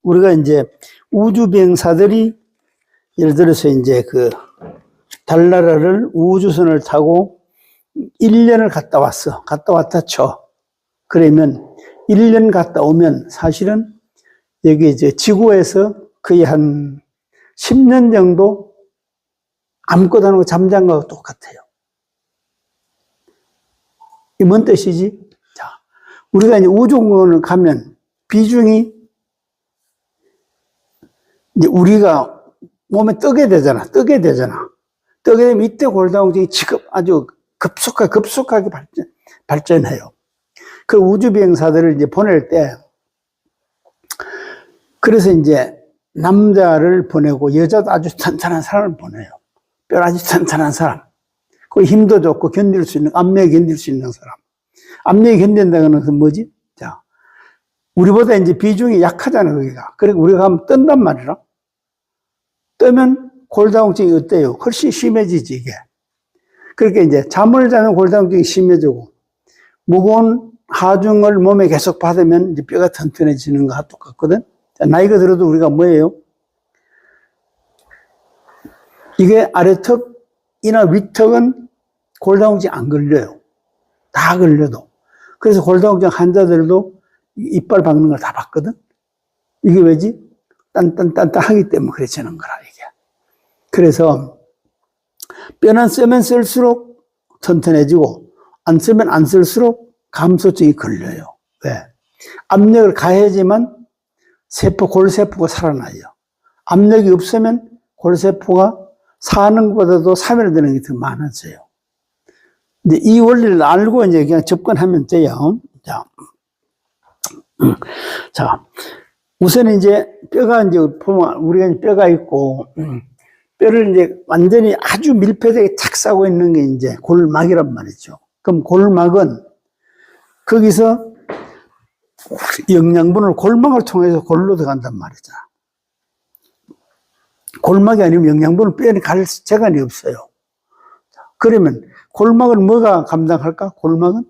우리가 이제 우주비행사들이 예를 들어서 이제 그 달나라를 우주선을 타고 1년을 갔다 왔어. 갔다 왔다 쳐. 그러면 1년 갔다 오면 사실은 여기 이제 지구에서 거의 한 10년 정도 아무것도 안 하고 잠잔 거하고 똑같아요. 이게 뭔 뜻이지? 자, 우리가 이제 우주공간을 가면 비중이 이제 우리가 몸에 뜨게 되잖아. 뜨게 되면 이때 골다공증이 아주 급속하게 발전해요. 그 우주비행사들을 이제 보낼 때, 그래서 이제 남자를 보내고 여자도 아주 탄탄한 사람을 보내요. 뼈 아주 탄탄한 사람. 그 힘도 좋고 견딜 수 있는, 압력이 견딜 수 있는 사람. 압력이 견딘다는 것은 뭐지? 자, 우리보다 이제 비중이 약하잖아, 거기가. 그러니까 우리가 가면 뜬단 말이라. 뜨면 골다공증이 어때요? 훨씬 심해지지, 이게. 그렇게 이제 잠을 자면 골다공증이 심해지고, 무거운 하중을 몸에 계속 받으면 이제 뼈가 튼튼해지는 거와 똑같거든? 자, 나이가 들어도 우리가 뭐예요? 이게 아래턱이나 위턱은 골다공증 안 걸려요. 다 걸려도. 그래서 골다공증 환자들도 이빨 박는 걸 다 봤거든? 이게 왜지? 단단하기 때문에 그래지는 거라, 이게. 그래서 뼈는 쓰면 쓸수록 튼튼해지고, 안 쓰면 안 쓸수록 감소증이 걸려요. 왜? 압력을 가해야지만 골세포가 살아나요. 압력이 없으면 골세포가 사는 것보다도 사멸되는 게 더 많아져요. 이제 이 원리를 알고 이제 그냥 접근하면 돼요. 자, 우선 이제 뼈가 이제 보면 우리가 뼈가 있고, 뼈를 이제 완전히 아주 밀폐되게 착 싸고 있는 게 이제 골막이란 말이죠. 그럼 골막은 거기서 영양분을 골막을 통해서 골로 들어간단 말이잖아. 골막이 아니면 영양분을 뼈에 갈 재간이 없어요. 그러면 골막은 뭐가 감당할까? 골막은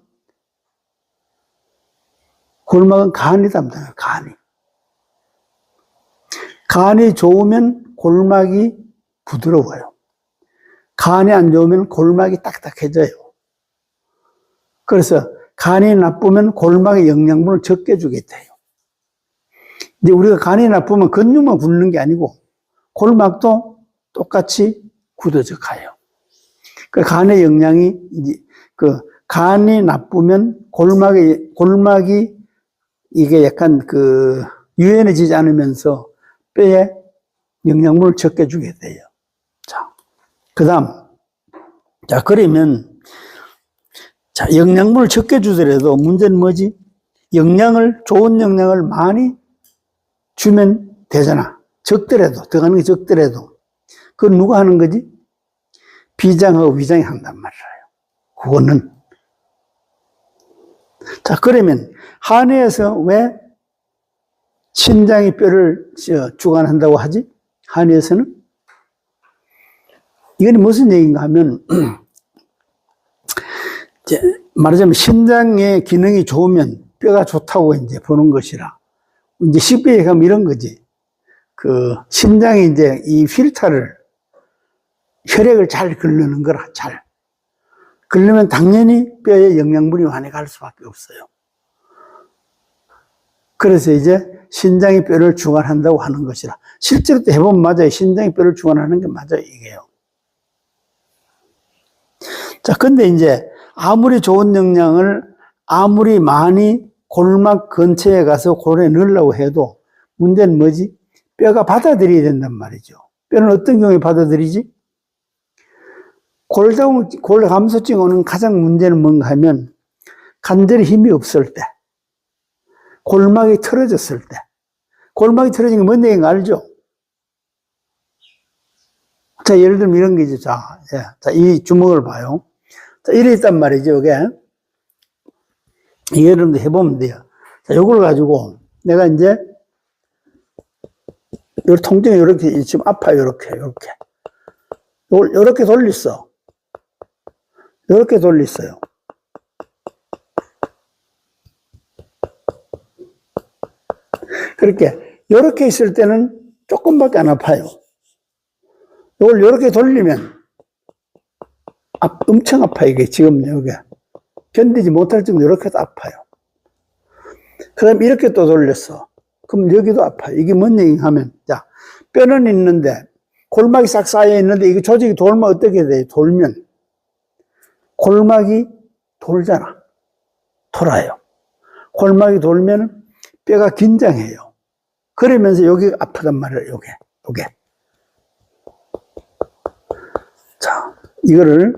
간이 담당해요. 간이 좋으면 골막이 부드러워요. 간이 안 좋으면 골막이 딱딱해져요. 그래서 간이 나쁘면 골막에 영양분을 적게 주게 돼요. 이제 우리가 간이 나쁘면 근육만 굳는 게 아니고 골막도 똑같이 굳어져 가요. 그 간의 영양이 이제 간이 나쁘면 골막이 이게 약간 유연해지지 않으면서 뼈에 영양분을 적게 주게 돼요. 자, 그러면 영양분을 적게 주더라도 문제는 뭐지? 좋은 영양을 많이 주면 되잖아. 들어가는 게 적더라도. 그건 누가 하는 거지? 비장하고 위장이 한단 말이에요. 그거는. 자, 그러면 한의에서 왜 신장이 뼈를 주관한다고 하지? 한의에서는? 이건 무슨 얘기인가 하면, 말하자면 신장의 기능이 좋으면 뼈가 좋다고 이제 보는 것이라. 이제 쉽게 얘기하면 이런 거지. 신장이 이제 이 혈액을 잘 걸르는 거라, 잘. 그러면 당연히 뼈에 영양분이 많이 갈 수밖에 없어요. 그래서 이제 신장이 뼈를 주관한다고 하는 것이라. 실제로 또 해보면 맞아요. 신장이 뼈를 주관하는 게 맞아요, 이게요. 자, 근데 이제 아무리 좋은 영양을 아무리 많이 골막 근처에 가서 골에 넣으려고 해도 문제는 뭐지? 뼈가 받아들여야 된단 말이죠. 뼈는 어떤 경우에 받아들이지? 골감소증 오는 가장 문제는 뭔가 하면 관절에 힘이 없을 때, 골막이 틀어졌을 때, 골막이 틀어진 게 뭔 얘기인가 알죠? 자, 예를 들면 이런 게 있죠. 자, 이 주먹을 봐요. 자, 이래 있단 말이죠, 이게. 여러분도 해보면 돼요. 자, 요걸 가지고 내가 이제 요 통증이 이렇게 지금 아파요, 이렇게. 요렇게 돌렸어. 이렇게 돌렸어요. 그렇게 이렇게 있을 때는 조금밖에 안 아파요. 이걸 이렇게 돌리면 엄청 아파요. 이게 지금 여기 견디지 못할 정도로 이렇게도 아파요. 그 다음에 이렇게 또 돌렸어. 그럼 여기도 아파요. 이게 뭔 얘기 하면, 자, 뼈는 있는데, 골막이 싹 쌓여 있는데, 이게 조직이 돌면 어떻게 돼요? 돌면. 골막이 돌잖아. 돌아요. 골막이 돌면 뼈가 긴장해요. 그러면서 여기 아프단 말이에요. 요게. 자, 이걸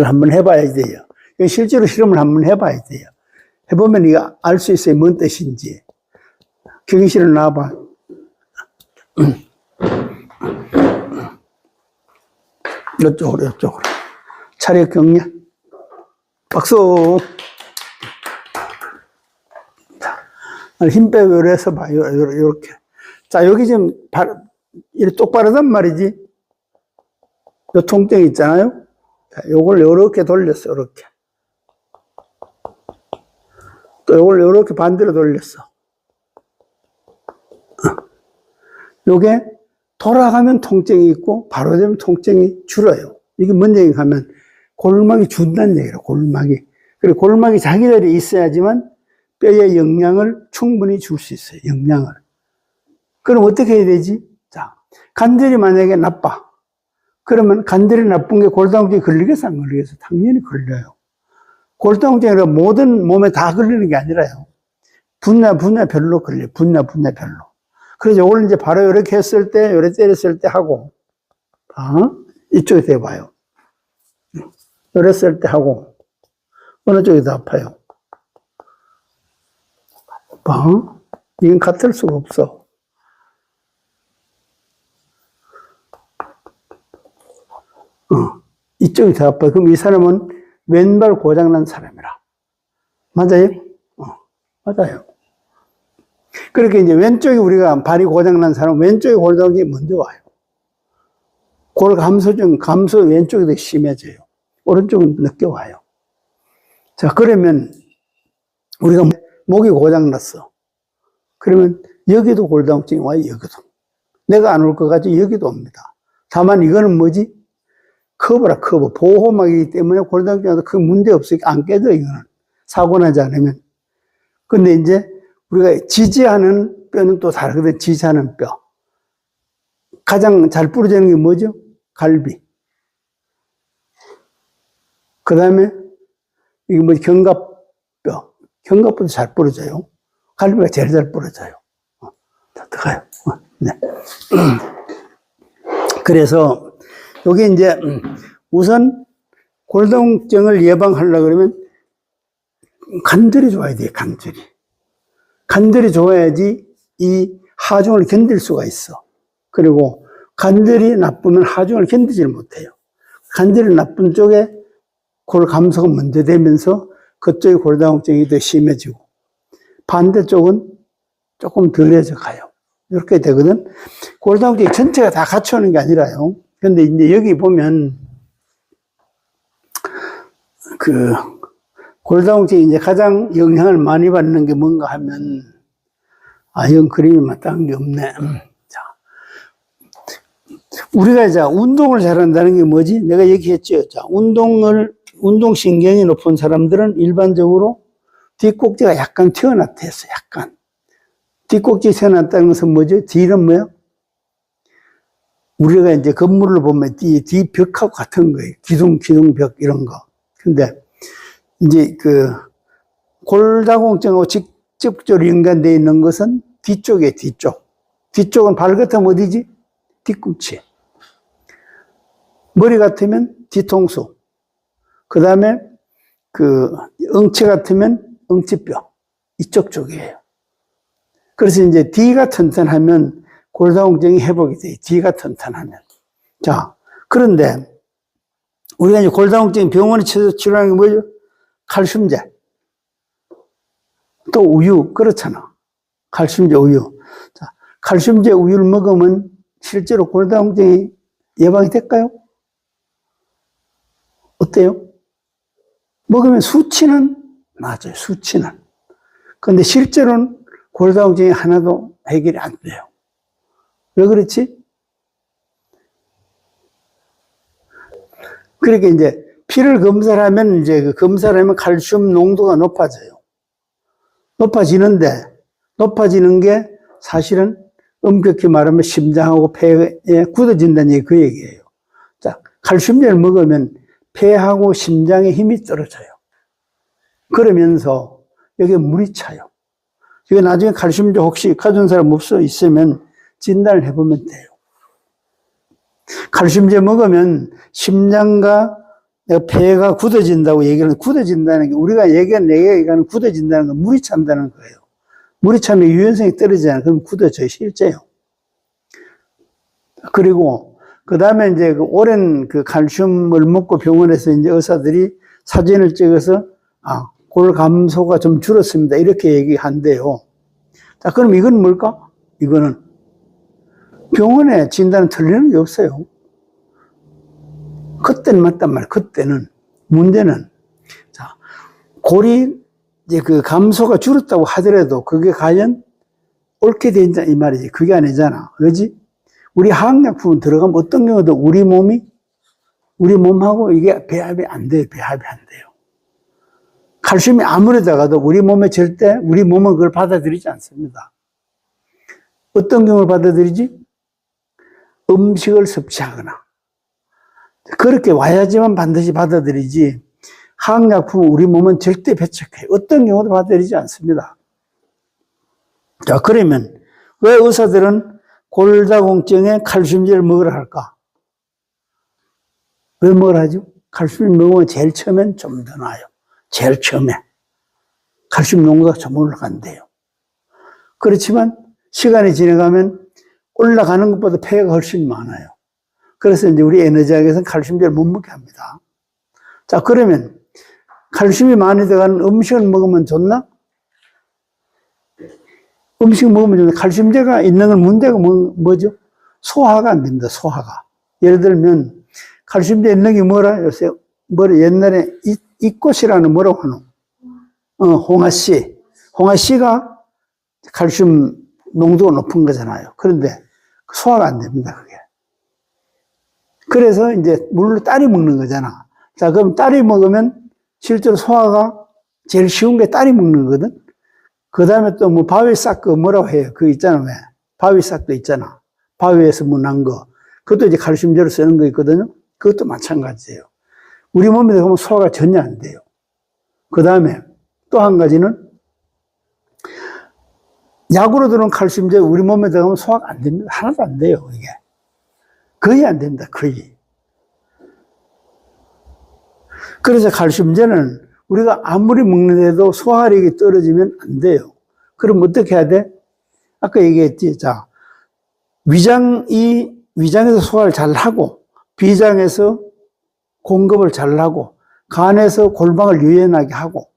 한번 해봐야 돼요. 실제로 실험을 한번 해봐야 돼요. 해보면 이거 알 수 있어요. 뭔 뜻인지. 경희실을 나와봐. 이쪽으로. 차렷 경례. 박수. 자, 힘 빼고 이래서 봐. 요렇게. 자, 여기 지금 이렇게 똑바르단 말이지. 요 통증 있잖아요. 자, 요걸 요렇게 돌렸어. 요렇게. 또 요걸 요렇게 반대로 돌렸어. 요게 돌아가면 통증이 있고 바로 되면 통증이 줄어요. 이게 뭔 얘기인가 하면 골막이 준다는 얘기예요. 골막이. 그리고 골막이 자기들이 있어야지만 뼈에 영양을 충분히 줄 수 있어요. 영양을. 그럼 어떻게 해야 되지? 자, 관절이 만약에 나빠. 그러면 관절이 나쁜 게 골다공증이 걸리겠어? 안 걸리겠어? 당연히 걸려요. 골다공증이 모든 몸에 다 걸리는 게 아니라요. 분야별로 걸려요. 분야별로. 그래서 오늘 이제 바로 이렇게 했을 때, 이렇게 때렸을 때 하고, 이쪽에 대봐요. 이랬을 때 하고, 어느 쪽이 더 아파요? 이건 같을 수가 없어. 이쪽이 더 아파요. 그럼 이 사람은 왼발 고장난 사람이라. 맞아요? 맞아요. 그렇게 이제 왼쪽이 우리가 발이 고장난 사람은 왼쪽에 골다공증이 먼저 와요. 감소 왼쪽이 더 심해져요. 오른쪽은 늦게 와요. 자, 그러면 우리가 목이 고장났어. 그러면 여기도 골다공증이 와요, 여기도. 내가 안 올 것 같지, 여기도 옵니다. 다만 이거는 뭐지? 커브라, 커브. 보호막이기 때문에 골다공증이 와도 그 문제 없으니까 안 깨져, 이거는. 사고 나지 않으면. 근데 이제 우리가 지지하는 뼈는 또 다르거든, 지지하는 뼈. 가장 잘 부러지는 게 뭐죠? 갈비. 그 다음에, 이게 뭐 견갑뼈. 견갑뼈도 잘 부러져요. 갈비가 제일 잘 부러져요. 자, 들어가요. 네. 그래서, 여기 이제, 우선, 골다공증을 예방하려고 그러면, 관절이 좋아야 돼요, 관절이. 관절이 좋아야지 이 하중을 견딜 수가 있어. 그리고 관절이 나쁘면 하중을 견디질 못해요. 관절이 나쁜 쪽에 골 감소가 먼저 되면서 그쪽에 골다공증이 더 심해지고 반대쪽은 조금 덜해져 가요. 이렇게 되거든. 골다공증 전체가 다 같이 오는 게 아니라요. 근데 이제 여기 보면 골다공증이 이제 가장 영향을 많이 받는 게 뭔가 하면, 이건 그림이 마땅한 게 없네. 자. 우리가 이제 운동을 잘한다는 게 뭐지? 내가 얘기했죠. 자, 운동신경이 높은 사람들은 일반적으로 뒷꼭지가 약간 튀어나왔다 했어, 약간. 뒷꼭지 튀어나왔다는 것은 뭐죠? 뒤는 뭐요? 우리가 이제 건물을 보면 뒤벽하고 같은 거예요. 기둥벽 이런 거. 근데, 이제 골다공증하고 직접적으로 연관되어 있는 것은 뒤쪽이에요, 뒤쪽. 뒤쪽은 발 같으면 어디지? 뒤꿈치. 머리 같으면 뒤통수. 그 다음에 엉치 같으면 엉치뼈. 이쪽 쪽이에요. 그래서 이제 뒤가 튼튼하면 골다공증이 회복이 돼요. 뒤가 튼튼하면. 자, 그런데 우리가 이제 골다공증 병원에 치료하는 게 뭐죠? 칼슘제. 또 우유, 그렇잖아. 칼슘제 우유. 자, 칼슘제 우유를 먹으면 실제로 골다공증이 예방이 될까요? 어때요? 먹으면 수치는 낮아요, 수치는. 근데 실제로는 골다공증이 하나도 해결이 안 돼요. 왜 그렇지? 그러니까 이제 피를 검사를 하면 이제 그 검사를 하면 칼슘 농도가 높아져요. 높아지는 게 사실은 엄격히 말하면 심장하고 폐에 굳어진다는 얘기 그 얘기예요. 자, 칼슘제를 먹으면 폐하고 심장에 힘이 떨어져요. 그러면서 여기에 물이 차요. 이거 나중에 칼슘제 혹시 가진 사람 있으면 진단을 해보면 돼요. 칼슘제 먹으면 심장과 폐가 굳어진다고 얘기하는, 굳어진다는 게 우리가 얘기하는 굳어진다는 건 물이 찬다는 거예요. 물이 차면 유연성이 떨어지잖아요. 그럼 굳어져요, 실제요. 그리고 그 다음에 이제 그 오랜 그 칼슘을 먹고 병원에서 이제 의사들이 사진을 찍어서 골 감소가 좀 줄었습니다. 이렇게 얘기한대요. 자, 그럼 이건 뭘까? 이거는 병원에 진단은 틀리는 게 없어요. 그때는 맞단 말이에요. 그때는. 문제는, 자, 골이 이제 그 감소가 줄었다고 하더라도 그게 과연 옳게 된다 이 말이지. 그게 아니잖아. 그지? 우리 화학약품은 들어가면 어떤 경우도 우리 몸하고 이게 배합이 안 돼요. 배합이 안 돼요. 칼슘이 아무리 들어가도 우리 몸은 그걸 받아들이지 않습니다. 어떤 경우를 받아들이지? 음식을 섭취하거나. 그렇게 와야지만 반드시 받아들이지, 화학약품은 우리 몸은 절대 배척해요. 어떤 경우도 받아들이지 않습니다. 자, 그러면 왜 의사들은 골다공증에 칼슘제를 먹으라 할까? 왜 먹으라 하죠? 칼슘 먹으면 제일 처음엔 좀 더 나아요. 제일 처음에. 칼슘 농도가 좀 올라간대요. 그렇지만 시간이 지나가면 올라가는 것보다 폐가 훨씬 많아요. 그래서 이제 우리 에너지학에서는 칼슘제를 못 먹게 합니다. 자, 그러면 칼슘이 많이 들어가는 음식을 먹으면 좋나? 음식 먹으면 좋나? 칼슘제가 있는 건 문제가 뭐죠? 소화가 안 됩니다, 소화가. 예를 들면, 칼슘제 있는 게 뭐라? 요새, 옛날에 이꽃이라는 뭐라고 하노? 홍아씨. 홍아씨가 칼슘 농도가 높은 거잖아요. 그런데 소화가 안 됩니다, 그게. 그래서 이제 물로 따리 먹는 거잖아. 자, 그럼 따리 먹으면 실제로 소화가 제일 쉬운 게 따리 먹는 거거든. 그 다음에 또 뭐 바위 싹거 뭐라고 해요? 그거 있잖아, 왜? 바위 싹도 있잖아. 바위에서 뭐 난 거. 그것도 이제 칼슘제로 쓰는 거 있거든요. 그것도 마찬가지예요. 우리 몸에 들어가면 소화가 전혀 안 돼요. 그 다음에 또 한 가지는 약으로 들어온 칼슘제 우리 몸에 들어가면 소화가 안 됩니다. 하나도 안 돼요, 이게. 거의 안 됩니다, 거의. 그래서 칼슘제는 우리가 아무리 먹는데도 소화력이 떨어지면 안 돼요. 그럼 어떻게 해야 돼? 아까 얘기했지. 자, 위장에서 소화를 잘 하고, 비장에서 공급을 잘 하고, 간에서 골방을 유연하게 하고,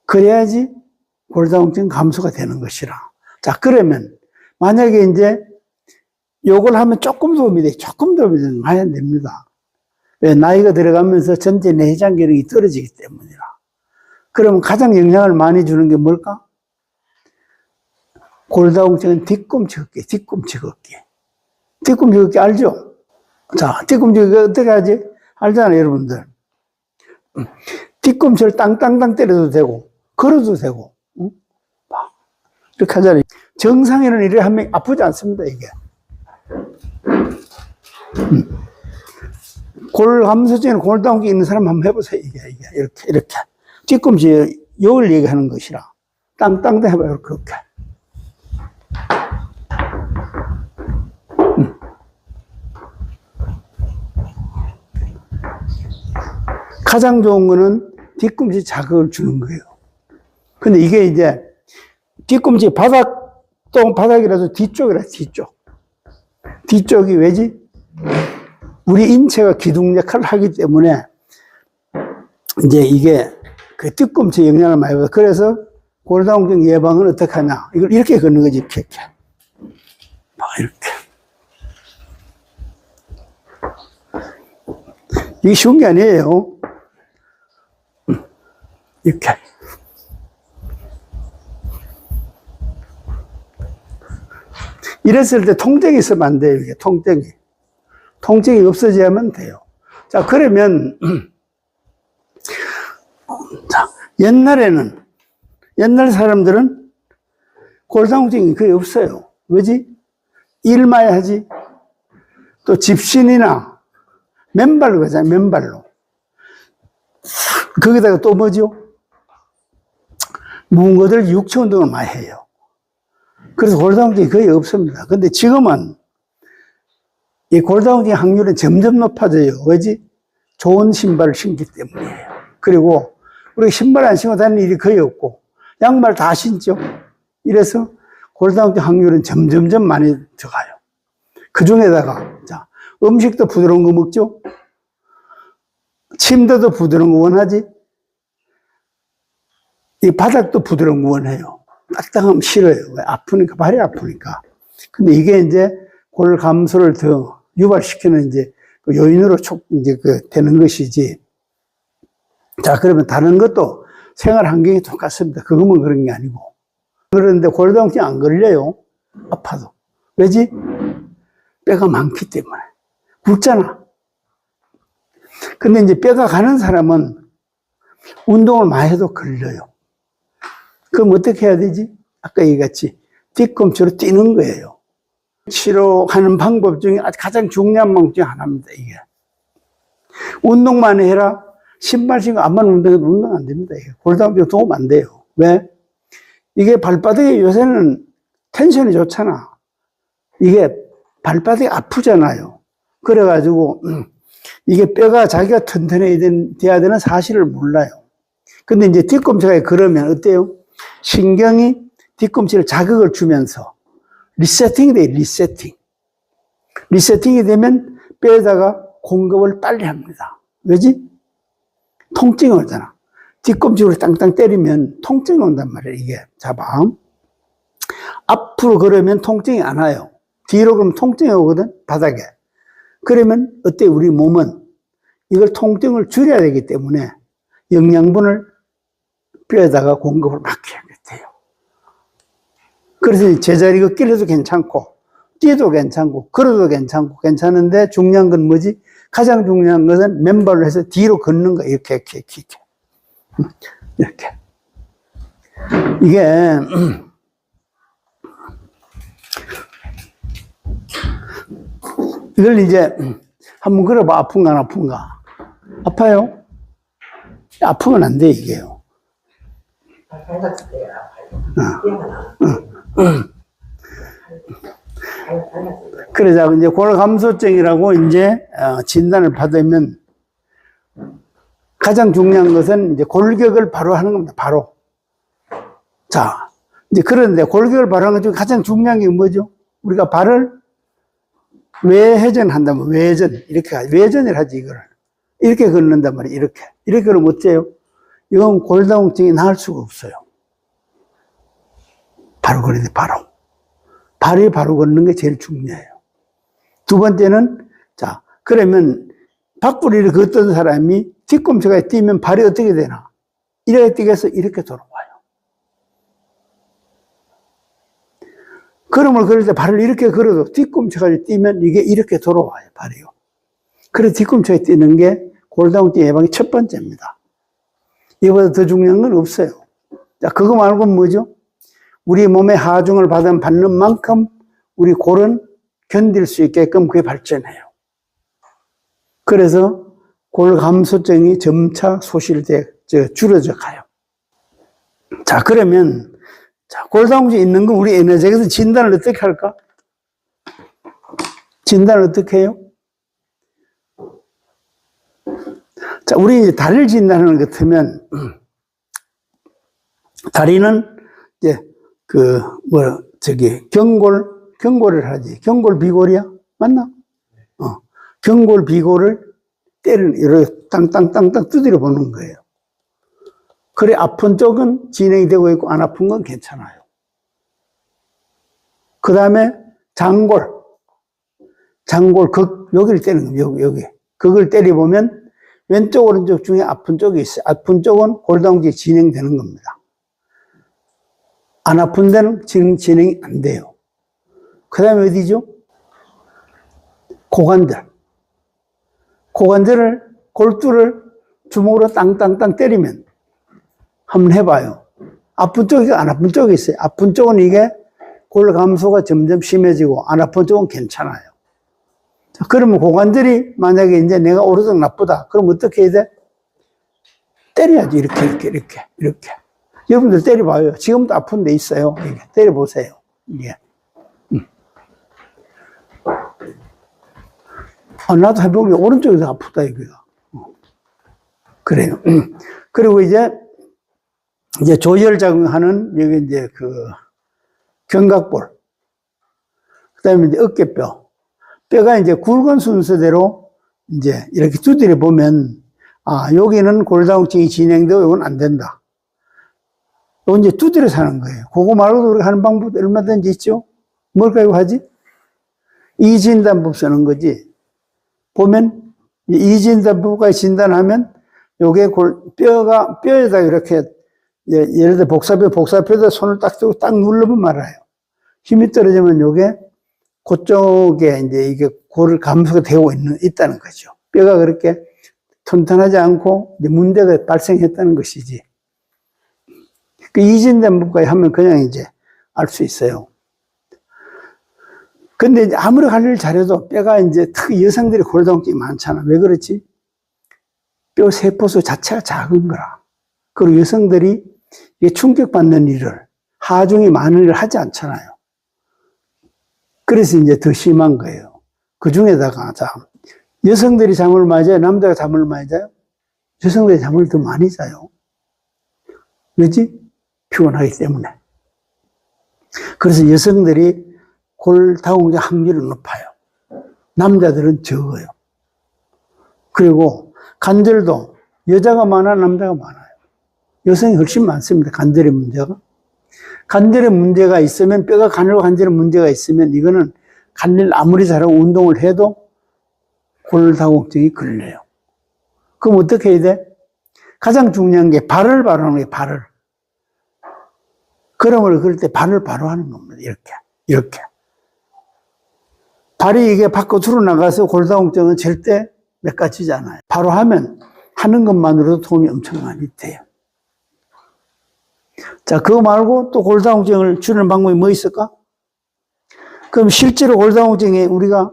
그래야지 골다공증 감소가 되는 것이라. 자, 그러면 만약에 이제 요걸 하면 조금 도움이 돼. 조금 도움이 되면 많이 안 됩니다. 왜? 나이가 들어가면서 전체 내장 기능이 떨어지기 때문이라. 그러면 가장 영향을 많이 주는 게 뭘까? 골다공증은 뒤꿈치 걷기, 뒤꿈치 걷기. 뒤꿈치 걷기 알죠? 자, 뒤꿈치 걷기 어떻게 하지? 알잖아요, 여러분들. 뒤꿈치를 땅땅땅 때려도 되고, 걸어도 되고, 응? 이렇게 하잖아요. 정상에는 이렇게 하면 아프지 않습니다, 이게. 골 감소증에 골다공증 있는 사람 한번 해보세요. 이게 이렇게 뒤꿈치 요걸 얘기하는 것이라. 땅땅도 해봐요. 그렇게. 가장 좋은 거는 뒤꿈치 자극을 주는 거예요. 근데 이게 이제 뒤꿈치 바닥이라서 뒤쪽이라, 뒤쪽. 뒤쪽이 왜지? 우리 인체가 기둥 역할을 하기 때문에 이제 이게 그 뒤꿈치에 영향을 많이 받아요. 그래서 골다공증 예방은 어떻게 하냐? 이걸 이렇게 걷는 거지, 이렇게. 이렇게. 이게 쉬운 게 아니에요. 이렇게. 이랬을 때 통증이 있으면 안 돼요, 이게 통증이. 통증이 없어져야만 돼요. 자, 그러면, 자, 옛날 사람들은 골다공증이 거의 없어요. 왜지? 일마에 하지. 또 집신이나 맨발로 가잖아요, 맨발로. 거기다가 또 뭐죠? 무거운 것들 육체 운동을 많이 해요. 그래서 골다공증이 거의 없습니다. 근데 지금은 이 골다공증 확률은 점점 높아져요. 왜지? 좋은 신발을 신기 때문이에요. 그리고 우리가 신발 안 신고 다니는 일이 거의 없고 양말 다 신죠. 이래서 골다공증 확률은 점점점 많이 들어가요. 그 중에다가 자, 음식도 부드러운 거 먹죠? 침대도 부드러운 거 원하지? 이 바닥도 부드러운 거 원해요. 딱딱하면 싫어요. 왜? 아프니까, 발이 아프니까. 근데 이게 이제 골 감소를 더 유발시키는 이제 그 요인으로 이제 되는 것이지. 자, 그러면 다른 것도 생활 환경이 똑같습니다. 그것만 그런 게 아니고. 그런데 골다공증 안 걸려요. 아파도. 왜지? 뼈가 많기 때문에. 굵잖아. 근데 이제 뼈가 가는 사람은 운동을 많이 해도 걸려요. 그럼 어떻게 해야 되지? 아까 얘기했지. 뒤꿈치로 뛰는 거예요. 치료하는 방법 중에 가장 중요한 방법 중에 하나입니다, 이게. 운동만 해라. 신발 신고 안만 운동해도 운동 안 됩니다, 이게. 골다공증 도움 안 돼요. 왜? 이게 발바닥에 요새는 텐션이 좋잖아. 이게 발바닥이 아프잖아요. 그래가지고, 이게 뼈가 자기가 튼튼해야 되는 사실을 몰라요. 근데 이제 뒤꿈치가 그러면 어때요? 신경이 뒤꿈치를 자극을 주면서 리세팅이 돼요, 리세팅. 리세팅이 되면 뼈에다가 공급을 빨리 합니다. 왜지? 통증이 오잖아. 뒤꿈치로 땅땅 때리면 통증이 온단 말이에요, 이게. 잡아. 앞으로 걸으면 통증이 안 와요. 뒤로 그러면 통증이 오거든, 바닥에. 그러면 어때? 우리 몸은 이걸 통증을 줄여야 되기 때문에 영양분을 뼈에다가 공급을 막혀야 돼요. 그래서 제자리 걷기를 해도 괜찮고, 뛰어도 괜찮고, 걸어도 괜찮고, 괜찮은데 중요한 건 뭐지? 가장 중요한 것은 맨발로 해서 뒤로 걷는 거, 이렇게. 이렇게. 이게, 이걸 이제 한번 걸어봐. 아픈가 안 아픈가? 아파요? 아프면 안 돼, 이게요. 그러자 이제 골감소증이라고 이제 진단을 받으면 가장 중요한 것은 이제 골격을 바로 하는 겁니다. 바로. 자, 이제 그런데 골격을 바로 하는 것 중에 가장 중요한 게 뭐죠? 우리가 발을 외회전한다면 외전 이렇게 외전을 하지 이걸 이렇게 걷는단 말이에요. 이렇게 그러면 어때요? 이건 골다공증이 나을 수가 없어요. 바로 그래야 돼. 발이 바로 걷는 게 제일 중요해요. 두 번째는 자 그러면 밖으로 걷던 사람이 뒤꿈치가 뛰면 발이 어떻게 되나? 이렇게 뛰겠어 이렇게 돌아와요. 걸음을 걸을 때 발을 이렇게 걸어도 뒤꿈치가 뛰면 이게 이렇게 돌아와요, 발이요. 그래서 뒤꿈치가 뛰는 게 골다공증 예방의 첫 번째입니다. 이보다 더 중요한 건 없어요. 자, 그거 말고는 뭐죠? 우리 몸에 하중을 받는 만큼 우리 골은 견딜 수 있게끔 그게 발전해요. 그래서 골 감소증이 점차 줄어져 가요. 자, 그러면 자, 골다공증 있는 건 우리 에너지에서 진단을 어떻게 할까? 진단을 어떻게 해요? 자, 우리 이제 다리를 진단하는 것 같으면, 다리는 이제 경골을 하지. 경골 비골이야? 맞나? 경골 비골을 이렇게 땅땅땅땅 두드려 보는 거예요. 그래, 아픈 쪽은 진행이 되고 있고, 안 아픈 건 괜찮아요. 그 다음에 장골, 여기를 때리는 거예요, 여기. 그걸 때려보면, 왼쪽, 오른쪽 중에 아픈 쪽이 있어요. 아픈 쪽은 골다공증이 진행되는 겁니다. 안 아픈 데는 진행이 안 돼요. 그 다음에 어디죠? 고관절. 고관절을, 골두를 주먹으로 땅땅땅 때리면 한번 해봐요. 아픈 쪽이 안 아픈 쪽이 있어요. 아픈 쪽은 이게 골 감소가 점점 심해지고 안 아픈 쪽은 괜찮아요. 자, 그러면 고관절이 만약에 이제 내가 오른쪽 나쁘다. 그럼 어떻게 해야 돼? 때려야지. 이렇게. 여러분들 때려봐요. 지금도 아픈 데 있어요. 이렇게 때려보세요. 이게. 나도 해보니 오른쪽이 더 아프다, 이거야. 그래요. 그리고 이제 조절 작용하는, 여기 이제 견갑골. 그 다음에 이제 어깨뼈. 뼈가 이제 굵은 순서대로 이제 이렇게 두드려 보면, 여기는 골다공증이 진행되고 이건 안 된다. 이건 이제 두드려서 하는 거예요. 그거 말고도 우리가 하는 방법도 얼마든지 있죠? 뭘까요, 하지? 이진단법 쓰는 거지. 보면, 이진단법까지 진단하면, 요게 뼈에다 이렇게, 예를 들어 복사뼈에다 손을 딱 들고 딱 누르면 말아요. 힘이 떨어지면 요게, 그쪽에 이제 이게 골을 감소가 되고 있다는 거죠. 뼈가 그렇게 튼튼하지 않고 이제 문제가 발생했다는 것이지. 그 이진단법까지 하면 그냥 이제 알 수 있어요. 근데 이제 아무리 관리를 잘해도 뼈가 이제 특히 여성들이 골다공증이 많잖아. 왜 그렇지? 뼈 세포수 자체가 작은 거라. 그리고 여성들이 충격받는 일을, 하중이 많은 일을 하지 않잖아요. 그래서 이제 더 심한 거예요. 그 중에다가, 여성들이 잠을 많이 자요? 남자가 잠을 많이 자요? 여성들이 잠을 더 많이 자요. 왜지? 피곤하기 때문에. 그래서 여성들이 골다공증 확률이 높아요. 남자들은 적어요. 그리고 관절도 여자가 많아, 남자가 많아요. 여성이 훨씬 많습니다. 관절의 문제가. 관절에 문제가 있으면, 뼈가 가늘고 관절에 문제가 있으면 이거는 관절 아무리 잘하고 운동을 해도 골다공증이 걸려요. 그럼 어떻게 해야 돼? 가장 중요한 게 발을 바로 하는 거예요, 발을. 걸음을 걸을 때 발을 바로 하는 겁니다. 이렇게. 발이 이게 밖으로 나가서 골다공증은 절대 몇 가지지 않아요. 바로 하면 하는 것만으로도 도움이 엄청 많이 돼요. 자, 그거 말고 또 골다공증을 줄이는 방법이 뭐 있을까? 그럼 실제로 골다공증에 우리가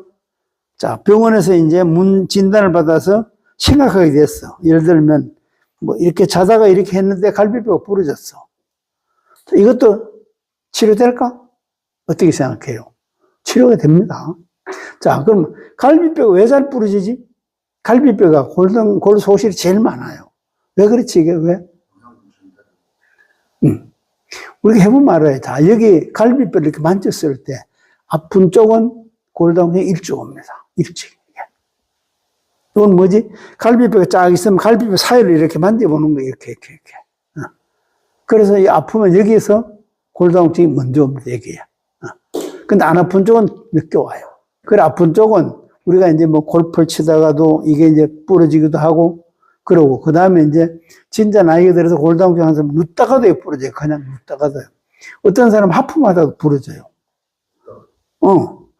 병원에서 이제 진단을 받아서 심각하게 됐어. 예를 들면 뭐 이렇게 자다가 이렇게 했는데 갈비뼈가 부러졌어. 이것도 치료될까? 어떻게 생각해요? 치료가 됩니다. 자, 그럼 갈비뼈가 왜 잘 부러지지? 갈비뼈가 골 소실이 제일 많아요. 왜 그렇지, 이게 왜? 우리가 해보면 알아요. 여기 갈비뼈를 이렇게 만졌을 때 아픈 쪽은 골다공증 일주입니다. 일찍. 이건 뭐지? 갈비뼈가 쫙 있으면 갈비뼈 사이를 이렇게 만져보는 거예요. 이렇게. 그래서 이 아프면 여기에서 골다공증이 먼저 옵니다. 여기에. 근데 안 아픈 쪽은 늦게 와요. 그래, 아픈 쪽은 우리가 이제 뭐 골프를 치다가도 이게 이제 부러지기도 하고, 그러고, 그 다음에 이제 진짜 나이가 들어서 골다공증 하는 사람 눕다가도 부러져요. 그냥 눕다가도요. 어떤 사람 하품하다가도 부러져요.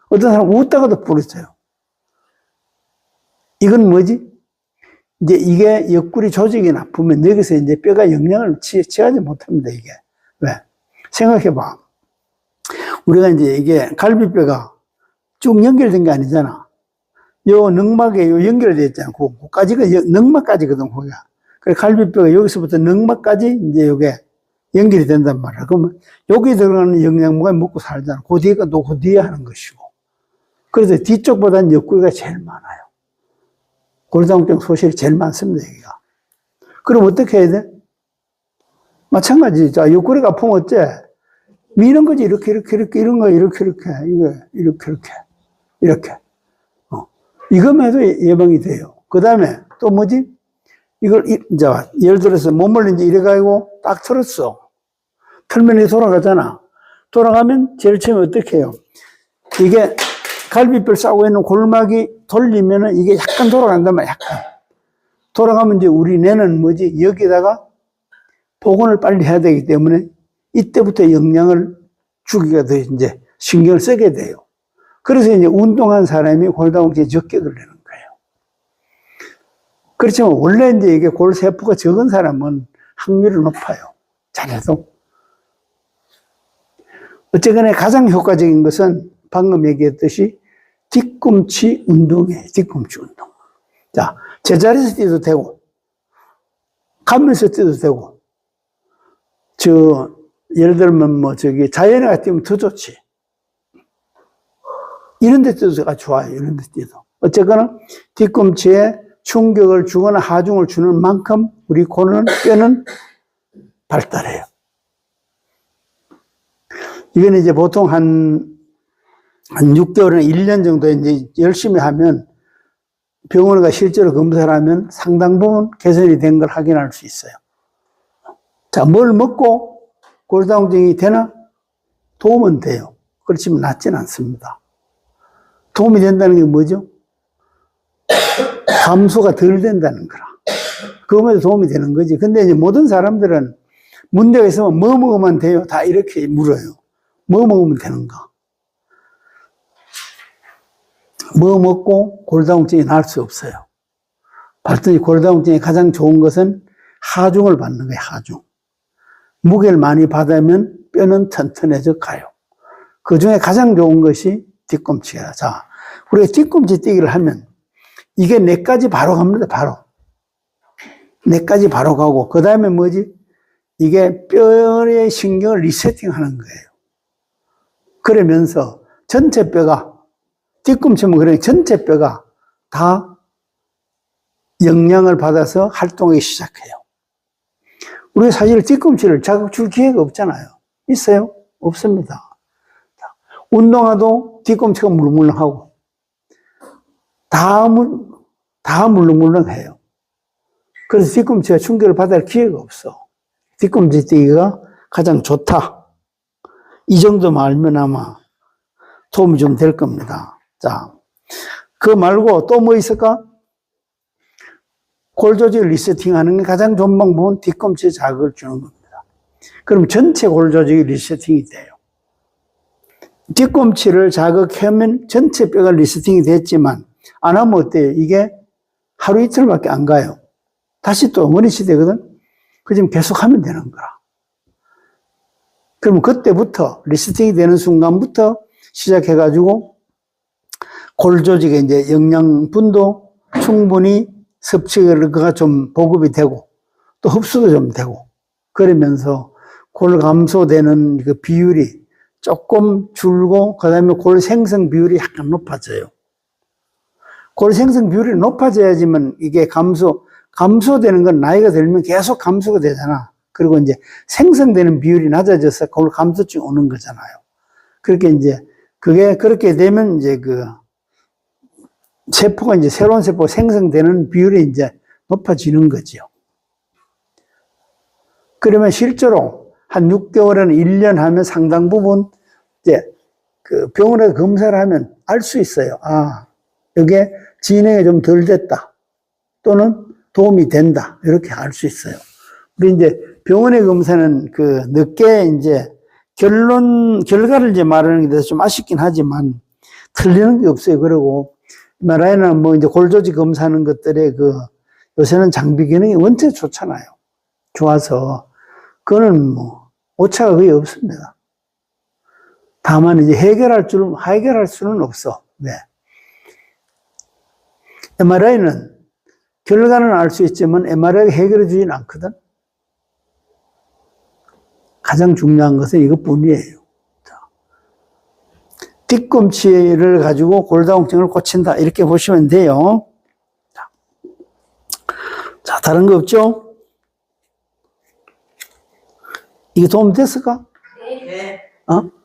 어떤 사람 웃다가도 부러져요. 이건 뭐지? 이제 이게 옆구리 조직이 나쁘면 여기서 이제 뼈가 영향을 취하지 못합니다, 이게. 왜? 생각해봐. 우리가 이제 이게 갈비뼈가 쭉 연결된 게 아니잖아. 요 늑막에 요 연결되어 있잖아. 그까지가 늑막까지거든, 거기가. 그래, 갈비뼈가 여기서부터 늑막까지 이제 요게 연결이 된단 말이야. 그러면 여기 들어가는 영양분가 먹고 살잖아. 그 뒤가 또 그 뒤에 하는 것이고. 그래서 뒤쪽보다는 옆구리가 제일 많아요. 골다공증 소실이 제일 많습니다, 여기가. 그럼 어떻게 해야 돼? 마찬가지. 자, 옆구리가 아프면 어째? 미는 거지. 이렇게, 이런 거, 이렇게. 이것만 해도 예방이 돼요. 그 다음에 또 뭐지? 이걸, 이제, 예를 들어서 몸을 이제 이래가지고 딱 틀었어. 틀면 이렇게 돌아가잖아. 돌아가면 제일 처음에 어떻게 해요? 이게 갈비뼈를 싸고 있는 골막이 돌리면은 이게 약간 돌아간단 말이야, 약간. 돌아가면 이제 우리 뇌는 뭐지? 여기다가 복원을 빨리 해야 되기 때문에 이때부터 영양을 주기가 더 이제 신경을 쓰게 돼요. 그래서 이제 운동한 사람이 골다공증이 적게 걸리는 거예요. 그렇지만 원래 이제 이게 골세포가 적은 사람은 확률이 높아요. 잘해도. 어쨌거나 가장 효과적인 것은 방금 얘기했듯이 뒤꿈치 운동이에요. 뒤꿈치 운동. 자, 제자리에서 뛰어도 되고, 가면서 뛰어도 되고, 예를 들면 자연에 가 뛰면 더 좋지. 이런 데 뛰어도 좋아요. 이런 데 뛰어도. 어쨌거나 뒤꿈치에 충격을 주거나 하중을 주는 만큼 우리 뼈는 발달해요. 이거는 이제 보통 한 6개월이나 1년 정도 이제 열심히 하면 병원에 가 실제로 검사를 하면 상당 부분 개선이 된 걸 확인할 수 있어요. 자, 뭘 먹고 골다공증이 되나? 도움은 돼요. 그렇지만 낫지는 않습니다. 도움이 된다는 게 뭐죠? 감소가 덜 된다는 거라. 그거마저 도움이 되는 거지. 근데 이제 모든 사람들은 문제가 있으면 뭐 먹으면 돼요? 다 이렇게 물어요. 뭐 먹으면 되는가? 뭐 먹고 골다공증이 나을 수 없어요. 봤더니 골다공증이 가장 좋은 것은 하중을 받는 거예요, 하중. 무게를 많이 받으면 뼈는 튼튼해져 가요. 그 중에 가장 좋은 것이 뒤꿈치야. 자, 우리가 뒤꿈치 뛰기를 하면 이게 뇌까지 바로 갑니다, 바로. 뇌까지 바로 가고, 그 다음에 뭐지? 이게 뼈의 신경을 리세팅 하는 거예요. 그러면서 전체 뼈가, 뒤꿈치면 그래, 전체 뼈가 다 영향을 받아서 활동하기 시작해요. 우리가 사실 뒤꿈치를 자극 줄 기회가 없잖아요. 있어요? 없습니다. 운동화도 뒤꿈치가 물렁물렁하고, 다 물렁물렁해요. 그래서 뒤꿈치가 충격을 받을 기회가 없어. 뒤꿈치 뛰기가 가장 좋다. 이 정도만 알면 아마 도움이 좀 될 겁니다. 자, 그거 말고 또 뭐 있을까? 골 조직을 리세팅하는 게 가장 좋은 방법은 뒤꿈치에 자극을 주는 겁니다. 그럼 전체 골 조직이 리세팅이 돼요. 뒤꿈치를 자극하면 전체 뼈가 리세팅이 됐지만 안 하면 어때요? 이게 하루 이틀밖에 안 가요. 다시 또 어머니 시대거든? 그 지금 계속 하면 되는 거라. 그러면 그때부터 리스팅이 되는 순간부터 시작해가지고 골 조직에 이제 영양분도 충분히 섭취가 좀 보급이 되고 또 흡수도 좀 되고 그러면서 골 감소되는 그 비율이 조금 줄고 그 다음에 골 생성 비율이 약간 높아져요. 골 생성 비율이 높아져야지만 이게 감소되는 건 나이가 들면 계속 감소가 되잖아. 그리고 이제 생성되는 비율이 낮아져서 골 감소증이 오는 거잖아요. 그렇게 이제 그게 그렇게 되면 이제 그 세포가 이제 새로운 세포가 생성되는 비율이 이제 높아지는 거죠. 그러면 실제로 한 6개월에는 1년 하면 상당 부분 이제 그 병원에 검사를 하면 알 수 있어요. 아, 이게 진행이 좀 덜 됐다. 또는 도움이 된다. 이렇게 알 수 있어요. 우리 이제 병원의 검사는 그 늦게 이제 결과를 이제 말하는 게 대해서 좀 아쉽긴 하지만 틀리는 게 없어요. 그리고 말하자면 뭐 이제 골조직 검사하는 것들의 요새는 장비 기능이 원체 좋잖아요. 좋아서 그거는 뭐 오차가 거의 없습니다. 다만 이제 해결할 수는 없어. 네. MRI는 결과는 알 수 있지만 MRI가 해결해 주진 않거든. 가장 중요한 것은 이것뿐이에요. 뒤꿈치를 가지고 골다공증을 고친다. 이렇게 보시면 돼요. 자, 다른 거 없죠? 이게 도움 됐을까? 네. 어?